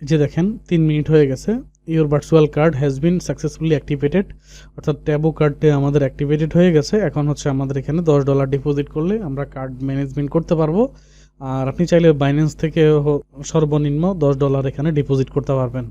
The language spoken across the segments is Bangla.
যে দেখেন 3 মিনিট হয়ে গেছে। Your virtual card has been successfully activated, অর্থাৎ ট্যাবু কার্ডটা আমাদের অ্যাক্টিভেটেড হয়ে গেছে। এখন হচ্ছে আমাদের এখানে $10 ডিপোজিট করলে আমরা কার্ড ম্যানেজমেন্ট করতে পারবো। আর আপনি চাইলে বাইন্যান্স থেকে সর্বনিম্ন $10 এখানে ডিপোজিট করতে পারবেন।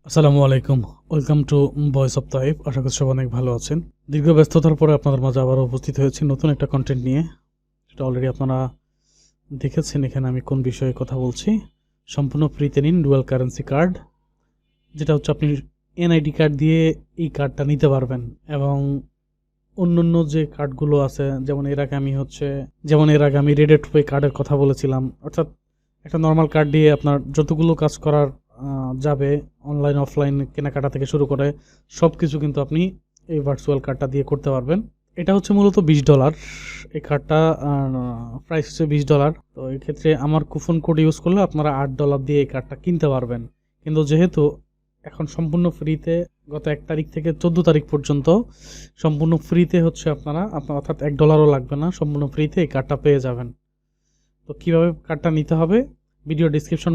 আসসালামু আলাইকুম, welcome to voice of Taif. আশা করি সব অনেক ভালো আছেন। দীর্ঘ ব্যস্ততার পরে আপনাদের মাঝে আবারও উপস্থিত হয়েছি নতুন একটা কন্টেন্ট নিয়ে। সেটা অলরেডি আপনারা দেখেছেন। এখানে আমি কোন বিষয়ে কথা বলছি। সম্পূর্ণ ফ্রিতে নিন ডুয়াল কারেন্সি কার্ড, যেটা হচ্ছে আপনি এনআইডি কার্ড দিয়ে এই কার্ডটা নিতে পারবেন। এবং অন্য যে কার্ডগুলো আছে, যেমন এর আগে আমি রেডেট পে কার্ডের কথা বলেছিলাম। অর্থাৎ একটা নর্মাল কার্ড দিয়ে আপনার যতগুলো কাজ করার যাবে, অনলাইন অফলাইন কেনাকাটা থেকে শুরু করে সব কিছু কিন্তু আপনি এই ভার্চুয়াল কার্ডটা দিয়ে করতে পারবেন। এটা হচ্ছে মূলত $20। এই কার্ডটা প্রাইস হচ্ছে $20। তো এই ক্ষেত্রে আমার কুপন কোড ইউজ করলে আপনারা $8 দিয়ে এই কার্ডটা কিনতে পারবেন। কিন্তু যেহেতু এখন সম্পূর্ণ ফ্রিতে গত 1 তারিখ থেকে 14 তারিখ পর্যন্ত সম্পূর্ণ ফ্রিতে হচ্ছে আপনার অর্থাৎ $1 লাগবে না, সম্পূর্ণ ফ্রিতে এই কার্ডটা পেয়ে যাবেন। তো কীভাবে কার্ডটা নিতে হবে, ভিডিও ডিসক্রিপশন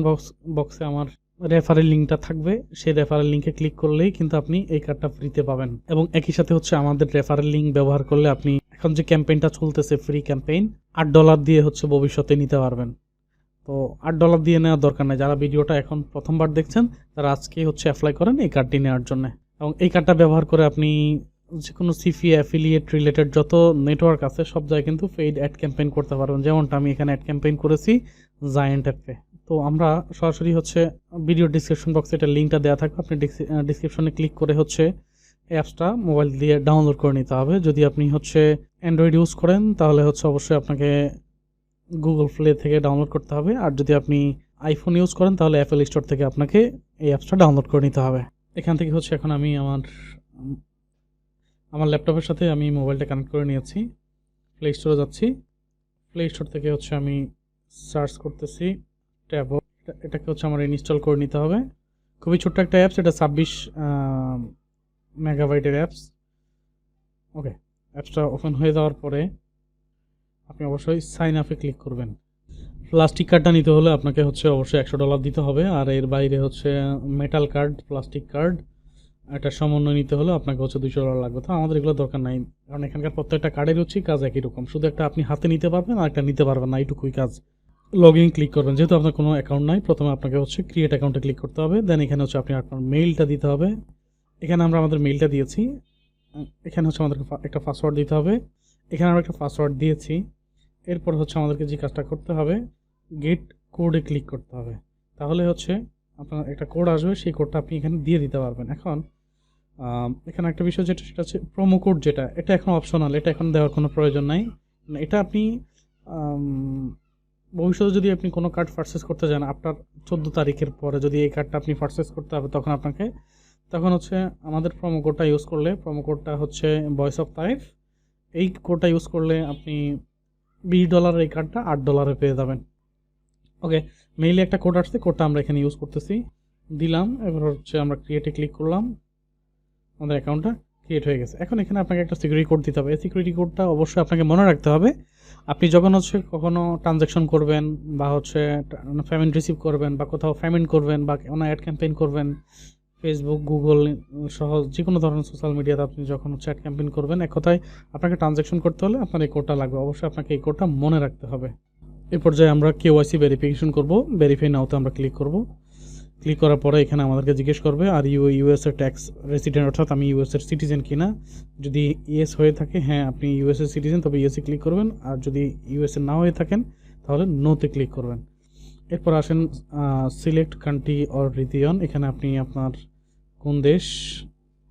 বক্সে আমার রেফারেল লিঙ্কটা থাকবে। সেই রেফারেল লিঙ্কে ক্লিক করলেই কিন্তু আপনি এই কার্ডটা ফ্রিতে পাবেন। এবং একই সাথে হচ্ছে আমাদের রেফারেল লিঙ্ক ব্যবহার করলে আপনি এখন যে ক্যাম্পেইনটা চলতেছে, ফ্রি ক্যাম্পেইন, $8 দিয়ে হচ্ছে ভবিষ্যতে নিতে পারবেন। তো $8 দিয়ে নেওয়ার দরকার নেই। যারা ভিডিওটা এখন প্রথমবার দেখছেন তারা আজকেই হচ্ছে অ্যাপ্লাই করেন এই কার্ডটি নেওয়ার জন্য। এবং এই কার্ডটা ব্যবহার করে আপনি যে কোনো সিফি অ্যাফিলিয়েট রিলেটেড যত নেটওয়ার্ক আছে সব জায়গায় কিন্তু পেইড অ্যাড ক্যাম্পেইন করতে পারবেন। যেমনটা আমি এখানে অ্যাড ক্যাম্পেইন করেছি জায়ান্ট অ্যাপে। তো আমরা সরাসরি হচ্ছে ভিডিও ডিসক্রিপশন বক্সে এটা লিঙ্কটা দেওয়া থাকবে, আপনি ডিসক্রিপশনে ক্লিক করে হচ্ছে অ্যাপসটা মোবাইল দিয়ে ডাউনলোড করে নিতে হবে। যদি আপনি হচ্ছে অ্যান্ড্রয়েড ইউজ করেন তাহলে হচ্ছে অবশ্যই আপনাকে গুগল প্লে থেকে ডাউনলোড করতে হবে। আর যদি আপনি আইফোন ইউজ করেন তাহলে অ্যাপেল স্টোর থেকে আপনাকে এই অ্যাপসটা ডাউনলোড করে নিতে হবে। এখান থেকে হচ্ছে এখন আমি আমার ল্যাপটপের সাথে আমি মোবাইলটা কানেক্ট করে নিয়েছি। প্লে স্টোরে যাচ্ছি। প্লে স্টোর থেকে হচ্ছে আমি সার্চ করতেছি ট্যাবো। এটাকে হচ্ছে আমার ইনস্টল করে নিতে হবে। খুবই ছোট্ট একটা অ্যাপস, এটা 26 মেগাবাইটের অ্যাপস। ওকে, অ্যাপসটা ওপেন হয়ে যাওয়ার পরে আপনি অবশ্যই সাইন আপে ক্লিক করবেন। প্লাস্টিক কার্ডটা নিতে হলে আপনাকে হচ্ছে অবশ্যই $100 দিতে হবে। আর এর বাইরে হচ্ছে মেটাল কার্ড, প্লাস্টিক কার্ড, এটা সমন্বয় নিতে হলে আপনাকে হচ্ছে $200 লাগবে। তো আমাদের এগুলো দরকার নাই, কারণ এখানকার প্রত্যেকটা কার্ডের হচ্ছে কাজ একই রকম। শুধু একটা আপনি হাতে নিতে পারবেন আর একটা নিতে পারবেন না, এইটুকুই কাজ। লগ ইন ক্লিক করবেন। যেহেতু আপনার কোনো অ্যাকাউন্ট নাই, প্রথমে আপনাকে হচ্ছে ক্রিয়েট অ্যাকাউন্টে ক্লিক করতে হবে। দেন এখানে হচ্ছে আপনি আপনার মেইলটা দিতে হবে। এখানে আমরা আমাদের মেইলটা দিয়েছি। এখানে হচ্ছে আমাদেরকে একটা পাসওয়ার্ড দিতে হবে। এখানে আমরা একটা পাসওয়ার্ড দিয়েছি। এরপর হচ্ছে আমাদেরকে যে কাজটা করতে হবে, গেট কোডে ক্লিক করতে হবে। তাহলে হচ্ছে আপনার একটা কোড আসবে, সেই কোডটা আপনি এখানে দিয়ে দিতে পারবেন। এখন এখানে একটা বিষয় যেটা, সেটা হচ্ছে প্রোমো কোড, যেটা এটা এখন অপশনাল, এটা এখন দেওয়ার কোনো প্রয়োজন নাই। এটা আপনি ভবিষ্যতে যদি আপনি কোনো কার্ড পারচেস করতে যান, আপনার 14 তারিখের পরে যদি এই কার্ডটা আপনি পারচেস করতে হবে, তখন হচ্ছে আমাদের প্রোমো কোডটা ইউজ করলে, প্রোমো কোডটা হচ্ছে ভয়েস অফ তাইফ, এই কোডটা ইউজ করলে আপনি $20 এই কার্ডটা $8 পেয়ে যাবেন। ওকে, মেইলে একটা কোড আসছে, কোডটা আমরা এখানে ইউজ করতেছি, দিলাম। এবার হচ্ছে আমরা ক্রিয়েটে ক্লিক করলাম, আমাদের অ্যাকাউন্টটা ক্রিয়েট হয়ে গেছে। এখন এখানে আপনাকে একটা সিকিউরিটি কোড দিতে হবে। এই সিকিউরিটি কোডটা অবশ্যই আপনাকে মনে রাখতে হবে। আপনি যখন হচ্ছে কখনো ট্রানজ্যাকশন করবেন বা হচ্ছে পেমেন্ট রিসিভ করবেন বা কোথাও পেমেন্ট করবেন বা কোনো অ্যাড ক্যাম্পেইন করবেন, ফেসবুক, গুগল সহ যে কোনো ধরনের সোশ্যাল মিডিয়াতে আপনি যখন হচ্ছে অ্যাড ক্যাম্পেইন করবেন, এক কথায় আপনাকে ট্রানজ্যাকশন করতে হলে আপনার এই কোডটা লাগবে। অবশ্যই আপনাকে এই কোডটা মনে রাখতে হবে। এই পর্যায়ে আমরা KYC ভেরিফিকেশন করব। ভেরিফাই নাওতে আমরা ক্লিক করব। ক্লিক করার পরে এখানে আমাদেরকে জিজ্ঞেস করবে আর ইউএসএ ট্যাক্স রেসিডেন্ট, অর্থাৎ আমি ইউএসএর সিটিজেন কিনা। যদি ইয়েস হয়ে থাকে, হ্যাঁ আপনি ইউএসএর সিটিজেন, তবে ইয়েসে ক্লিক করবেন। আর যদি ইউএসএ না হয়ে থাকেন তাহলে নোতে ক্লিক করবেন। এরপর আসেন সিলেক্ট কান্ট্রি অর রিজিয়ন। এখানে আপনি আপনার কোন দেশ,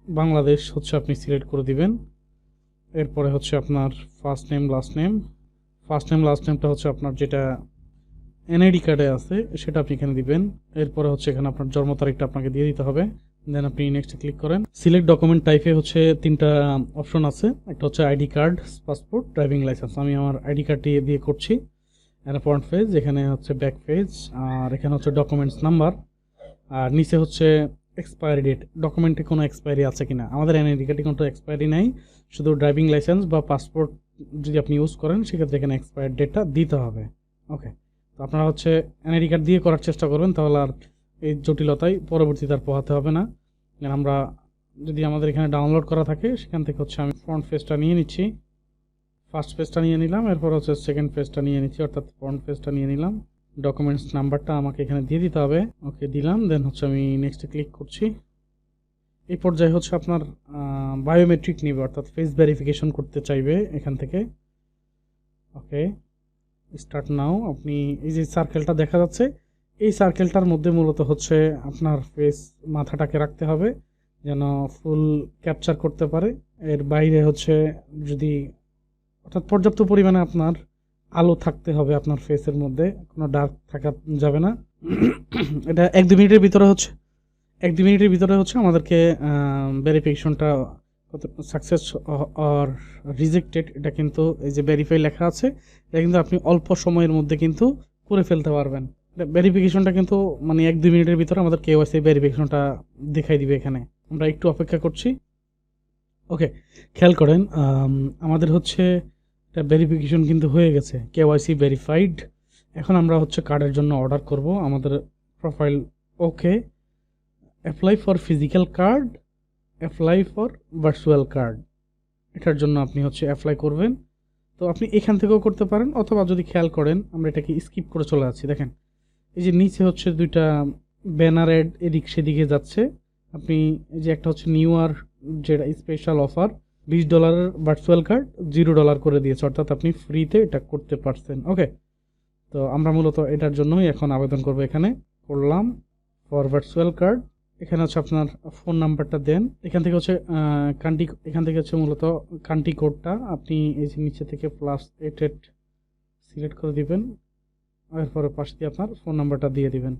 বাংলাদেশ হচ্ছে আপনি সিলেক্ট করে দিবেন। এরপরে হচ্ছে আপনার first name last name. First name last নেমটা হচ্ছে আপনার যেটা এনআইডি কার্ডে আছে সেটা আপনি এখানে দিবেন। এরপরে হচ্ছে এখানে আপনার জন্ম তারিখটা আপনাকে দিয়ে দিতে হবে। দেন আপনি নেক্সটে ক্লিক করেন। সিলেক্ট ডকুমেন্ট টাইপে হচ্ছে 3টা অপশন আছে। একটা হচ্ছে ID card, passport, driving licence. আমি আমার আইডি কার্ডটি দিয়ে করছি। এখানে ফ্রন্ট পেজ, এখানে হচ্ছে ব্যাক পেজ, আর এখানে হচ্ছে ডকুমেন্টস নাম্বার, আর নিচে হচ্ছে এক্সপায়ারি ডেট, ডকুমেন্টে কোনো এক্সপায়ারি আছে কিনা। আমাদের এনআইডি কার্ডে কোনো এক্সপায়ারি নাই, শুধু ড্রাইভিং লাইসেন্স বা পাসপোর্ট যদি আপনি ইউজ করেন সেক্ষেত্রে এখানে এক্সপায়ার ডেটটা দিতে হবে। ওকে, তো আপনারা হচ্ছে এনআইডি কার্ড দিয়ে করার চেষ্টা করবেন, তাহলে আর এই জটিলতায় পরবর্তীতে আর পোহাতে হবে না। আমরা যদি আমাদের এখানে ডাউনলোড করা থাকে সেখান থেকে হচ্ছে আমি ফ্রন্ট পেজটা নিয়ে নিচ্ছি, ফার্স্ট পেজটা নিয়ে নিলাম, এরপর হচ্ছে সেকেন্ড পেজটা নিয়ে নিচ্ছি, অর্থাৎ ফ্রন্ট পেজটা নিয়ে নিলাম। ডকুমেন্টস নাম্বারটা আমাকে এখানে দিয়ে দিতে হবে। ওকে, দিলাম। দেন হচ্ছে আমি নেক্সটে ক্লিক করছি। এই পর্যায়ে হচ্ছে আপনার বায়োমেট্রিক নেবে, অর্থাৎ ফেস ভেরিফিকেশন করতে চাইবে এখান থেকে। ওকে, স্টার্ট নাও। আপনি এই যে সার্কেলটা দেখা যাচ্ছে, এই সার্কেলটার মধ্যে মূলত হচ্ছে আপনার ফেস, মাথাটাকে রাখতে হবে যেন ফুল ক্যাপচার করতে পারে। এর বাইরে হচ্ছে যদি, অর্থাৎ পর্যাপ্ত পরিমাণে আপনার আলো থাকতে হবে আপনার ফেসের মধ্যে, কোনো ডার্ক থাকা যাবে না। এটা 1-2 মিনিটের ভিতরে হচ্ছে, 1-2 মিনিটের ভিতরে হচ্ছে আমাদেরকে ভেরিফিকেশনটা সাকসেস অর রিজেক্টেড, এটা কিন্তু এই যে ভেরিফাই লেখা আছে, এটা কিন্তু আপনি অল্প সময়ের মধ্যে কিন্তু করে ফেলতে পারবেন। ভেরিফিকেশনটা কিন্তু মানে 1-2 মিনিটের ভিতরে আমাদের কেওয়াইসি ভেরিফিকেশনটা দেখাই দিবে এখানে। আমরা একটু অপেক্ষা করছি। ওকে, খেয়াল করেন আমাদের হচ্ছে এটা ভেরিফিকেশন কিন্তু হয়ে গেছে, কেওয়াইসি ভেরিফাইড। এখন আমরা হচ্ছে কার্ডের জন্য অর্ডার করব। আমাদের profile okay, apply for physical card, apply for virtual card, এটার জন্য আপনি হচ্ছে অ্যাপ্লাই করবেন। তো আপনি এখান থেকেও করতে পারেন, অথবা যদি খেয়াল করেন আমরা এটাকে স্কিপ করে চলে যাচ্ছি। দেখেন এই যে নিচে হচ্ছে দুইটা ব্যানার অ্যাড এদিক সেদিকে যাচ্ছে। আপনি এই যে একটা হচ্ছে নিউ ইয়ার যেটা স্পেশাল অফার, $20 ভার্চুয়াল কার্ড $0 করে দিয়েছে, অর্থাৎ আপনি ফ্রিতে এটা করতে পারছেন। ওকে, তো আমরা মূলত এটার জন্যই এখন আবেদন করব। এখানে করলাম ফর ভার্চুয়াল কার্ড। এখানে হচ্ছে আপনার ফোন নাম্বারটা দেন, এখান থেকে হচ্ছে কান্ট্রি, এখান থেকে হচ্ছে মূলত কান্ট্রি কোডটা আপনি এই যে নিচে থেকে +88 সিলেক্ট করে দিবেন, এরপরে পাশে দিয়ে আপনার ফোন নাম্বারটা দিয়ে দিবেন।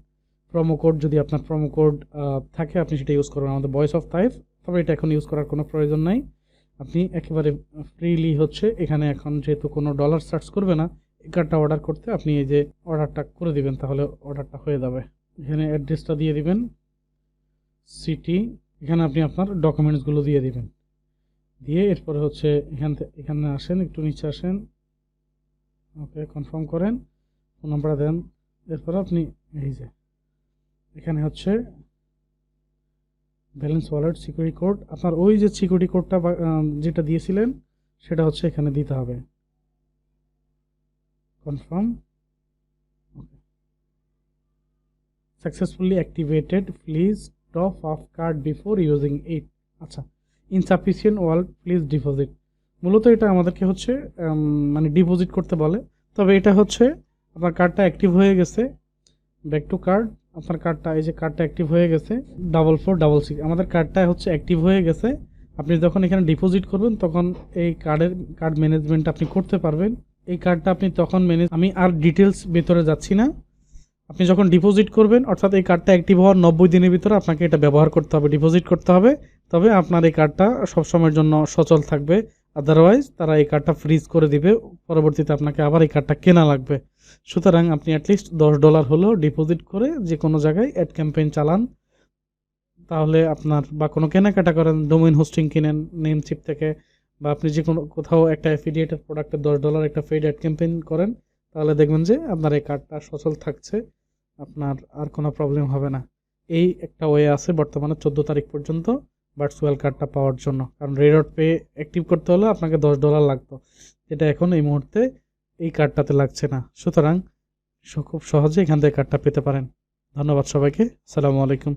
প্রোমো কোড, যদি আপনার প্রোমো কোড থাকে আপনি সেটা ইউজ করবেন, আমাদের ভয়েস অফ তাইফ, তবে এটা এখন ইউজ করার কোনো প্রয়োজন নাই। আপনি একেবারে ফ্রিলি হচ্ছে এখানে এখন যেহেতু কোনো ডলার সার্চ করবে না এই কার্ডটা অর্ডার করতে, আপনি এই যে অর্ডারটা করে দিবেন, তাহলে অর্ডারটা হয়ে যাবে। এখানে অ্যাড্রেসটা দিয়ে দিবেন, সিটি, এখানে আপনি আপনার ডকুমেন্টসগুলো দিয়ে দিবেন, দিয়ে এরপরে হচ্ছে এখানে আসেন, একটু নিচে আসেন। ওকে, কনফার্ম করেন, ফোন নাম্বার দেন, এরপরে আপনি এই যে এখানে হচ্ছে ব্যালেন্স ওয়ালেট সিকিউরিটি কোড, আপনার ওই যে সিকিউরিটি কোডটা যেটা দিয়েছিলেন সেটা হচ্ছে এখানে দিতে হবে। Confirm. Okay, successfully activated, please top up card before using it. আচ্ছা, ইনসাফিসিয়েন্ট ওয়ালেট প্লিজ ডিপোজিট, মূলত এটা আমাদেরকে হচ্ছে মানে ডিপোজিট করতে বলে। তবে এটা হচ্ছে আপনার কার্ডটা অ্যাক্টিভ হয়ে গেছে, ব্যাক টু কার্ড, আপনার কার্ডটা এই যে কার্ডটা অ্যাক্টিভ হয়ে গেছে 4466, আমাদের কার্ডটা হচ্ছে অ্যাক্টিভ হয়ে গেছে। আপনি যখন এখানে ডিপোজিট করবেন তখন এই কার্ড ম্যানেজমেন্ট আপনি করতে পারবেন। এই কার্ডটা আপনি তখন আমি আর ডিটেলস ভেতরে যাচ্ছি না। আপনি যখন ডিপোজিট করবেন, অর্থাৎ এই কার্ডটা অ্যাক্টিভ হওয়ার 90 দিনের ভিতরে আপনাকে এটা ব্যবহার করতে হবে, ডিপোজিট করতে হবে, তবে আপনার এই কার্ডটা সবসময়ের জন্য সচল থাকবে। আদারওয়াইজ তারা এই কার্ডটা ফ্রিজ করে দিবে, পরবর্তীতে আপনাকে আবার এই কার্ডটা কেনা লাগবে। সুতরাং আপনি অ্যাটলিস্ট $10 হলেও ডিপোজিট করে যে কোনো জায়গায় অ্যাড ক্যাম্পেইন চালান, তাহলে আপনার বা কোনো কেনাকাটা করেন, ডোমেইন হোস্টিং কিনেন নেমচিপ থেকে, বা আপনি যে কোনো কোথাও একটা অ্যাফিলিয়েটেড প্রোডাক্টের $10 একটা পেইড অ্যাড ক্যাম্পেইন করেন, তাহলে দেখবেন যে আপনার এই কার্ডটা সচল থাকছে, আপনার আর কোনো প্রবলেম হবে না। এই একটা ওয়ে আছে বর্তমানে 14 তারিখ পর্যন্ত ভার্চুয়াল কার্ডটা পাওয়ার জন্য, কারণ রেডট পে অ্যাক্টিভ করতে হলে আপনাকে $10 লাগতো, যেটা এখন এই মুহূর্তে এই কার্ডটাতে লাগছে না। সুতরাং খুব সহজে এখান থেকে কার্ডটা পেতে পারেন। ধন্যবাদ সবাইকে, আসসালামু আলাইকুম।